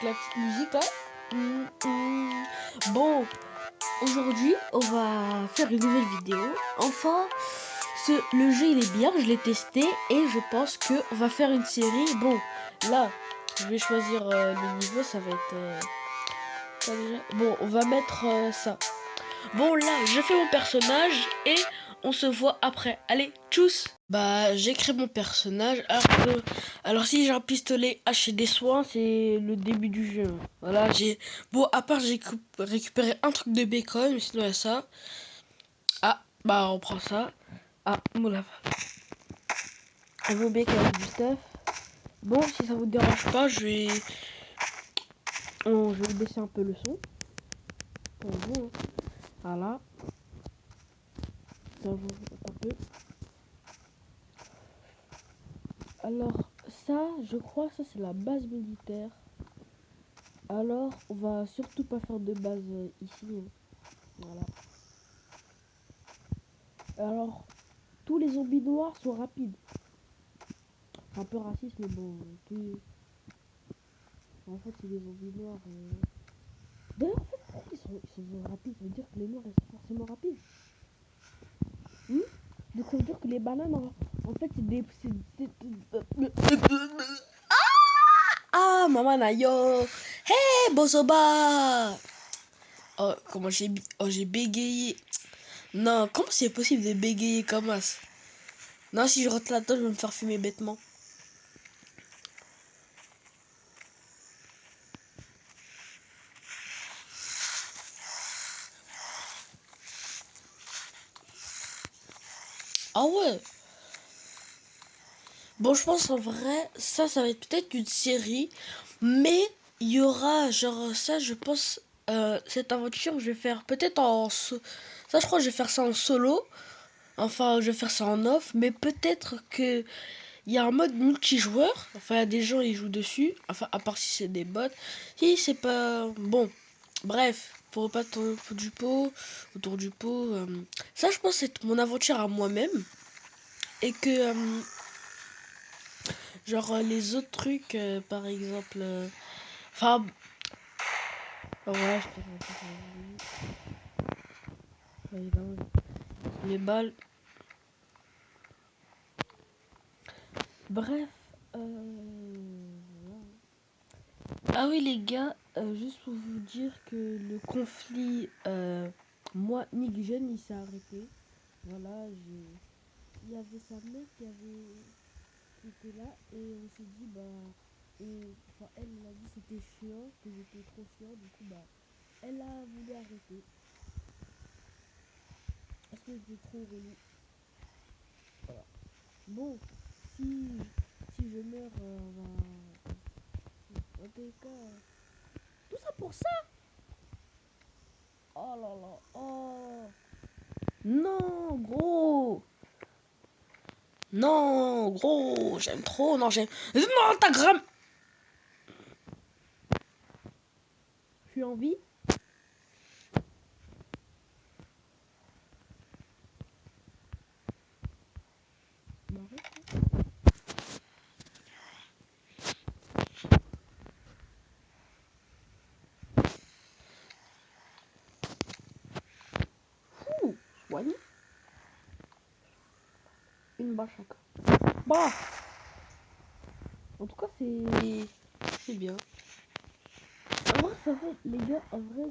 la petite musique là. Bon, aujourd'hui, on va faire une nouvelle vidéo. Enfin, le jeu il est bien, je l'ai testé et je pense que on va faire une série. Bon, là, je vais choisir le niveau, ça va être... ça déjà. Bon, on va mettre ça. Bon, là, je fais mon personnage et on se voit après. Allez, tchuss! Bah, j'ai créé mon personnage. Alors si j'ai un pistolet haché des soins, c'est le début du jeu. Voilà, j'ai... Bon, à part j'ai récupéré un truc de bacon, mais sinon il y a ça. Ah, bah on prend ça. Ah, moula. Un beau bacon avec du stuff. Bon, si ça vous dérange pas, je vais baisser un peu le son. Pour vous, hein. Voilà. Ça vous un peu. Alors, ça, je crois, ça c'est la base militaire. Alors, on va surtout pas faire de base ici. Hein. Voilà. Alors, tous les zombies noirs sont rapides. C'est un peu raciste, mais bon, en fait, c'est des zombies noirs. D'ailleurs, en fait, pourquoi ils sont rapides? Ça veut dire que les noirs, ils sont forcément rapides. Donc, ça veut dire que les bananes, en fait, c'est des... Ah, maman, nayo. Hey, Bozoba. Oh, comment j'ai bégayé. Non, comment c'est possible de bégayer comme ça? Non, si je rentre là-dedans, je vais me faire fumer bêtement. Ah ouais. Bon, je pense en vrai, ça va être peut-être une série. Mais il y aura, genre, ça, je pense, cette aventure, je vais faire peut-être ça, je crois que je vais faire ça en solo. Enfin, je vais faire ça en off. Mais peut-être que il y a un mode multijoueur. Enfin, il y a des gens qui jouent dessus. Enfin, à part si c'est des bots. Si c'est pas... Bon, bref. Pour pas autour du pot. Ça, je pense, c'est mon aventure à moi-même. Et que... genre, les autres trucs, par exemple... Enfin... ouais, je préfère les balles. Bref. Ah oui les gars, juste pour vous dire que le conflit, moi, Nick Jeune, il s'est arrêté. Voilà, il y avait sa mère qui était là et on s'est dit, enfin, elle a dit que c'était chiant, que j'étais trop chiant, du coup, elle a voulu arrêter. Parce que j'étais trop relou. Voilà. Bon, si je meurs, en tout cas, tout ça pour ça. Oh là là, oh. Non, gros. Non, gros, j'aime trop, non, j'aime... Non, ta gramme. Je suis en vie. Soigne. Une balle chacun. Bah. En tout cas, c'est bien. En vrai, ça fait, les gars, en vrai,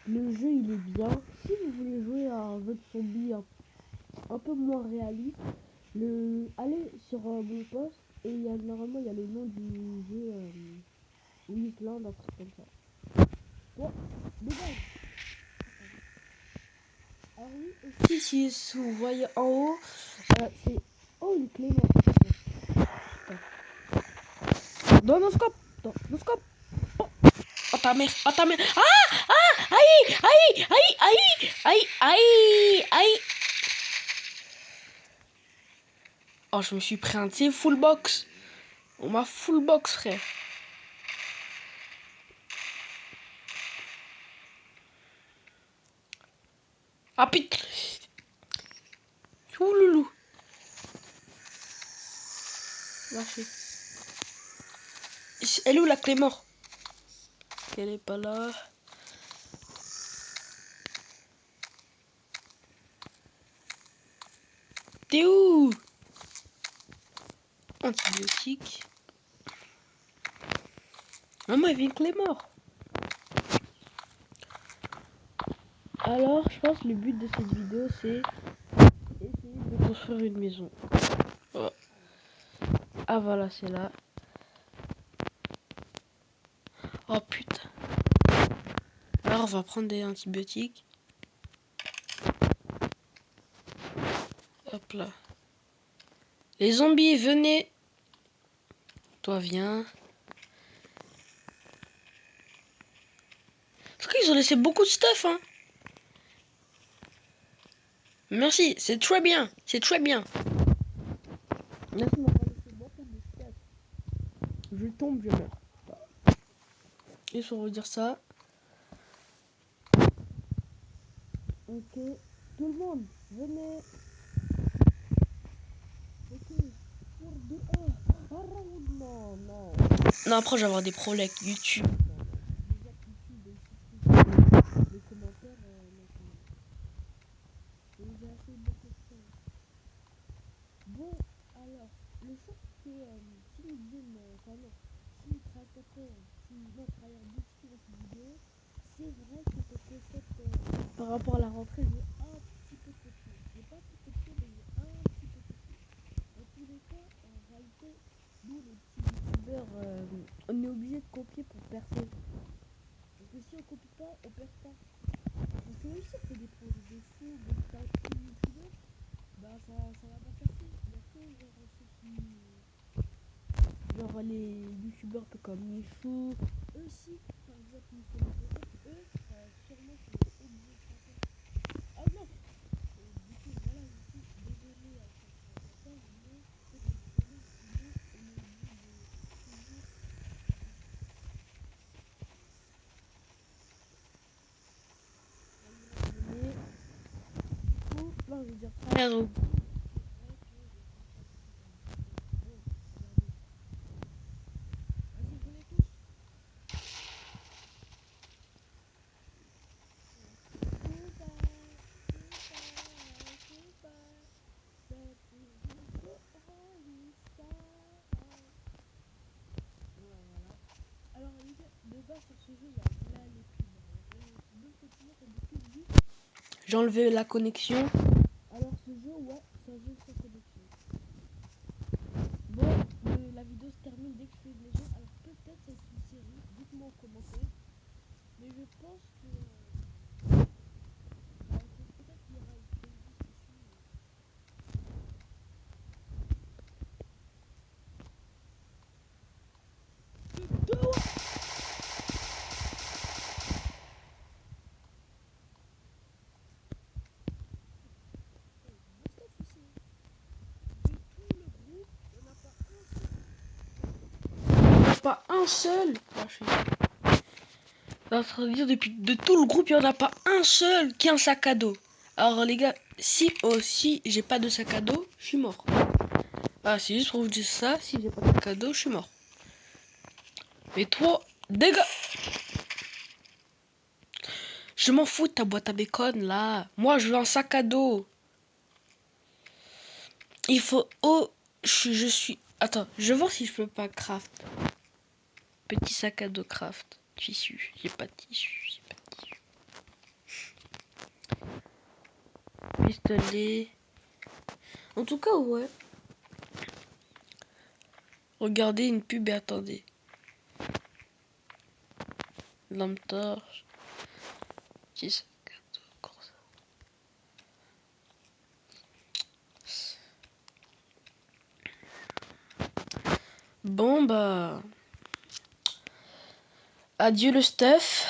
le jeu, il est bien. Si vous voulez jouer à un jeu de zombie un peu moins réaliste, allez sur mon post et normalement, il y a le nom du jeu Weekland, un truc comme ça. Bon, dégage. Ah oui, aussi, si vous voyez en haut, c'est... Oh, une clé noire. Dans nos scopes. Dans nos scopes. Oh. Oh ta mère, oh ta mère. Ah, ah, aïe, aïe, aïe, aïe, aïe, aïe, aïe. Oh, je me suis pris un, tu sais, full box. On m'a full box, frère. Ah putain. Ouh loulou. Lâché. Elle est où la clé mort? qu'elle est pas là. T'es où? Antibiotique. Maman, elle vient que les morts. Alors, je pense que le but de cette vidéo, c'est essayer de construire une maison. Oh. Ah voilà, c'est là. Oh putain. Alors, on va prendre des antibiotiques. Hop là. Les zombies, venez. Toi, viens. Parce qu'ils ont laissé beaucoup de stuff, hein. Merci, c'est très bien. C'est très bien. Merci, on va laisser beaucoup de stuff. Je tombe, je meurs. Il faut redire ça. Ok. Tout le monde, venez. Ok. Pour deux. Non, non. Non, après, je vais avoir des problèmes avec YouTube. Les commentaires, j'ai assez de questions. Bon, alors, le fait que si nous viennent, enfin non, si créateur, si notre travailleur dessus sur cette vidéo, c'est vrai que cette recette, par rapport à la rentrée, j'ai un petit peu copié. J'ai pas tout copié, mais j'ai un petit peu copié. Dans tous les cas, en réalité, nous les petits youtubeurs, on est obligé de copier pour percer. Parce que si on copie pas, on perd pas. Parce que même si on fait des projets de fou, mais si t'as un petit youtubeur, bah ça va pas percer. Il y a que genre ceux qui. Genre les youtubeurs un peu comme Michou. Eux aussi, par exemple, ils font des recettes, eux, sûrement qu'ils sont obligés de faire ça. Ah non. Du coup, voilà, ici, je suis désolé à chaque créateur, mais faites des projets, sinon on est obligé de toujours. Du coup, là, je vais dire frère. Alors, de base sur ce jeu, il y a là les pubs. J'ai enlevé la connexion. Alors, ce jeu, ouais, c'est un jeu sans connexion. Bon, la vidéo se termine dès que je fais une légende. Alors, peut-être c'est une série. Dites-moi en commentaire. Mais je pense que. Peut-être qu'il y aura une playlist dessus. Pas un seul. En train de dire de tout le groupe, il n'y en a pas un seul qui a un sac à dos. Alors les gars, si aussi j'ai pas de sac à dos, je suis mort. Ah, c'est juste pour vous dire ça, si j'ai pas de sac à dos, je suis mort. Mais toi, dégâts. Je m'en fous de ta boîte à bacon là. Moi, je veux un sac à dos. Il faut. Oh, je suis. Attends, je vais voir si je peux pas craft. Petit sac à dos craft. Tissu. J'ai pas de tissu. J'ai pas de tissu. Pistolet. En tout cas, ouais. Regardez une pub et attendez. Lampe torche. Petit sac à dos. Bon, bah. Adieu le stuff.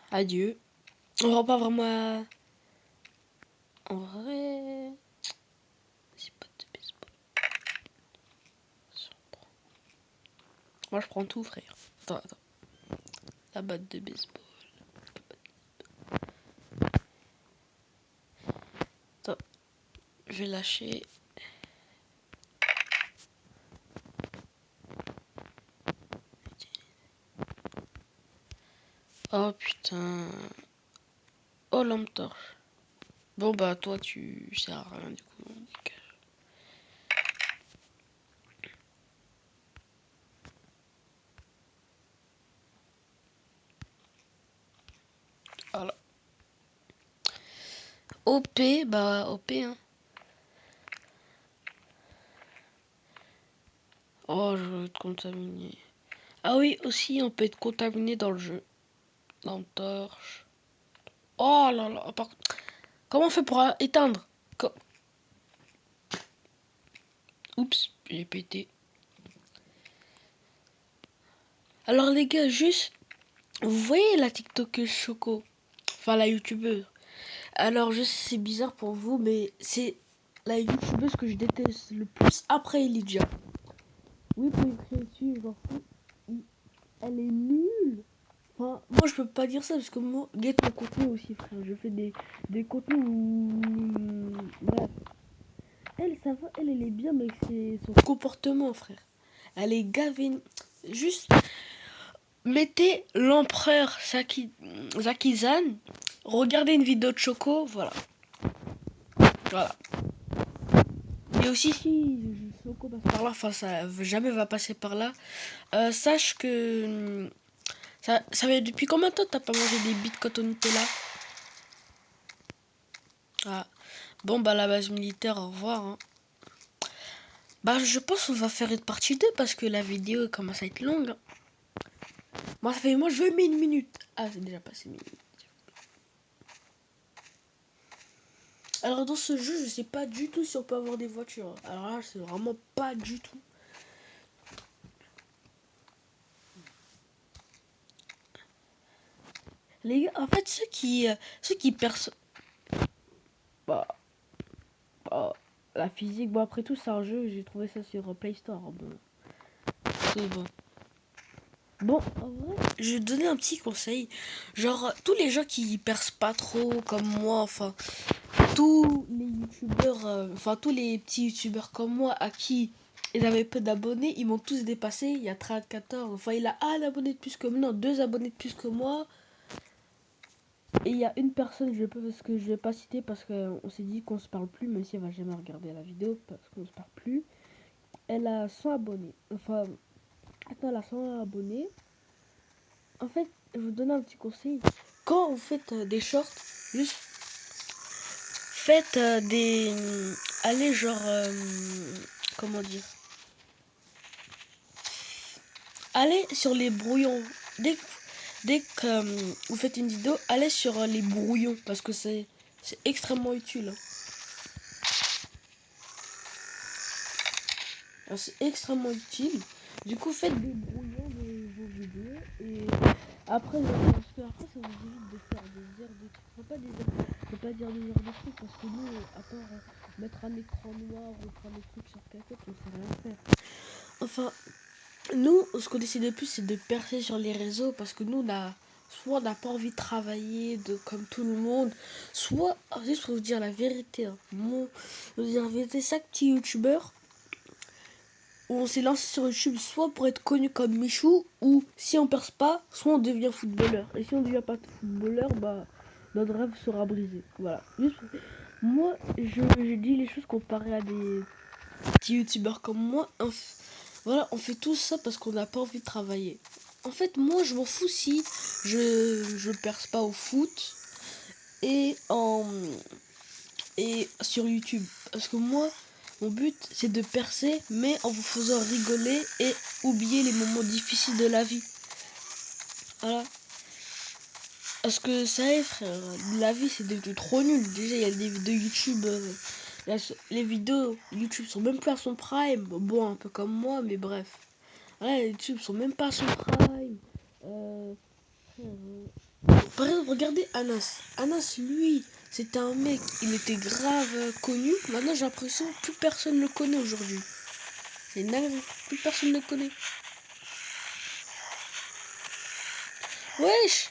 Adieu. On va pas vraiment. En vrai. C'est pas de baseball. Moi, je prends tout, frère. Attends. La batte de baseball. Attends. Je vais lâcher. Oh putain. Oh, lampe torche. Bon bah toi tu sers à rien du coup. Voilà. OP, bah OP hein. Oh, je veux être contaminé. Ah oui, aussi, on peut être contaminé dans le jeu. Lampe torche. Oh là là, comment on fait pour éteindre? Oups, j'ai pété. Alors les gars, juste, vous voyez la TikTokeuse Choco? Enfin, la youtubeuse. Alors, je sais, c'est bizarre pour vous, mais c'est la youtubeuse que je déteste le plus après Elijah. Oui, pour écrire dessus, je m'en fous. Elle est nulle. Enfin, moi je peux pas dire ça parce que moi, guette mon contenu aussi, frère. Je fais des contenus où. Bref. Elle, ça va, elle est bien, mais c'est son comportement, frère. Elle est gavée. Juste, mettez l'empereur Zakizan, regardez une vidéo de Choco, voilà. Voilà. Et aussi, si Choco passe par là, enfin, ça jamais va passer par là, sache que. Ça fait depuis combien de temps t'as pas mangé des bites au Nutella? Ah. Bon, bah, la base militaire, au revoir. Hein. Bah, je pense qu'on va faire une partie 2 parce que la vidéo commence à être longue. Hein. Moi, ça fait, moi, je mets une minute. Ah, c'est déjà passé une minute. Alors, dans ce jeu, je sais pas du tout si on peut avoir des voitures. Alors là, c'est vraiment pas du tout. Les gars, en fait, ceux qui perçoivent. Bah, bah, la physique, bon, après tout, c'est un jeu. J'ai trouvé ça sur Play Store. Bon, c'est bon. Bon, en vrai, je vais te donner un petit conseil. Genre, tous les gens qui percent pas trop comme moi, enfin, tous les youtubeurs, enfin, tous les petits youtubeurs comme moi à qui ils avaient peu d'abonnés, ils m'ont tous dépassé. Il y a 13, 14, enfin, il a un abonné de plus que moi, non, deux abonnés de plus que moi. Et il y a une personne, parce que je vais pas citer parce qu'on s'est dit qu'on se parle plus, même si elle va jamais regarder la vidéo parce qu'on se parle plus. Elle a 100 abonnés. Enfin, attends, elle a 100 abonnés. En fait, je vous donne un petit conseil. Quand vous faites des shorts, juste faites des. Allez, genre. Comment dire? Allez sur les brouillons. Dès que vous faites une vidéo, allez sur les brouillons parce que c'est extrêmement utile. Hein. C'est extrêmement utile. Du coup, faites des brouillons de vos vidéos et après, parce que après, ça vous évite de faire des heures de trucs. Faut pas des heures, faut pas dire des heures de trucs parce que nous, à part mettre un écran noir ou prendre des trucs sur cassette, on sait rien faire. Enfin, nous, ce qu'on décide de plus, c'est de percer sur les réseaux parce que nous, soit on n'a pas envie de travailler comme tout le monde, soit, juste pour vous dire la vérité, hein, vous dire la vérité, chaque petit youtubeur, on s'est lancé sur YouTube soit pour être connu comme Michou, ou si on perce pas, soit on devient footballeur. Et si on devient pas footballeur, bah notre rêve sera brisé. Voilà. Juste, moi, je dis les choses comparées à des petits youtubeurs comme moi. Voilà, on fait tout ça parce qu'on n'a pas envie de travailler. En fait, moi, je m'en fous si je perce pas au foot et sur YouTube. Parce que moi, mon but, c'est de percer, mais en vous faisant rigoler et oublier les moments difficiles de la vie. Voilà. Parce que ça y est, frère, la vie, c'est devenu trop nul. Déjà, il y a des vidéos YouTube. Les vidéos YouTube sont même pas à son prime. Bon, un peu comme moi, mais bref. Ouais, YouTube sont même pas à son prime. Par exemple, regardez Anas. Anas, lui, c'était un mec, il était grave connu. Maintenant, j'ai l'impression que plus personne ne le connaît aujourd'hui. C'est dingue, plus personne ne le connaît. Wesh.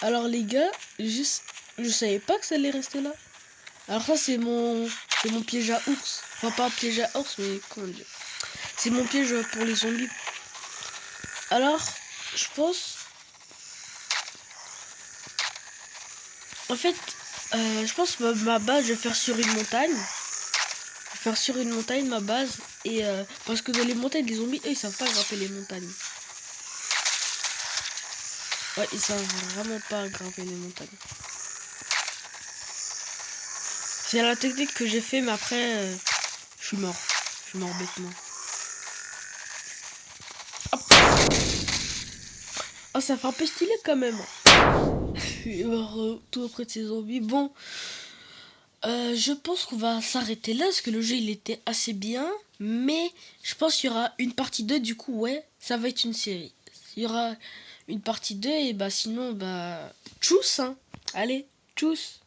Alors les gars, je savais pas que ça allait rester là. Alors ça, c'est mon piège à ours. Enfin, pas un piège à ours, mais comment dire. C'est mon piège pour les zombies. Alors, je pense En fait, je pense que ma base, je vais faire sur une montagne. Je vais faire sur une montagne ma base. Et parce que dans les montagnes, les zombies, eux, ils savent pas grimper les montagnes. Ouais, ils savent vraiment pas grimper les montagnes. C'est la technique que j'ai fait, mais après, je suis mort. Je suis mort bêtement. Hop. Oh, ça fait un peu stylé quand même. Tout auprès de ces zombies. Bon, je pense qu'on va s'arrêter là parce que le jeu il était assez bien. Mais je pense qu'il y aura une partie 2. Du coup, ouais, ça va être une série. Il y aura une partie 2 et bah sinon, bah, tchuss, hein. Allez, tchuss.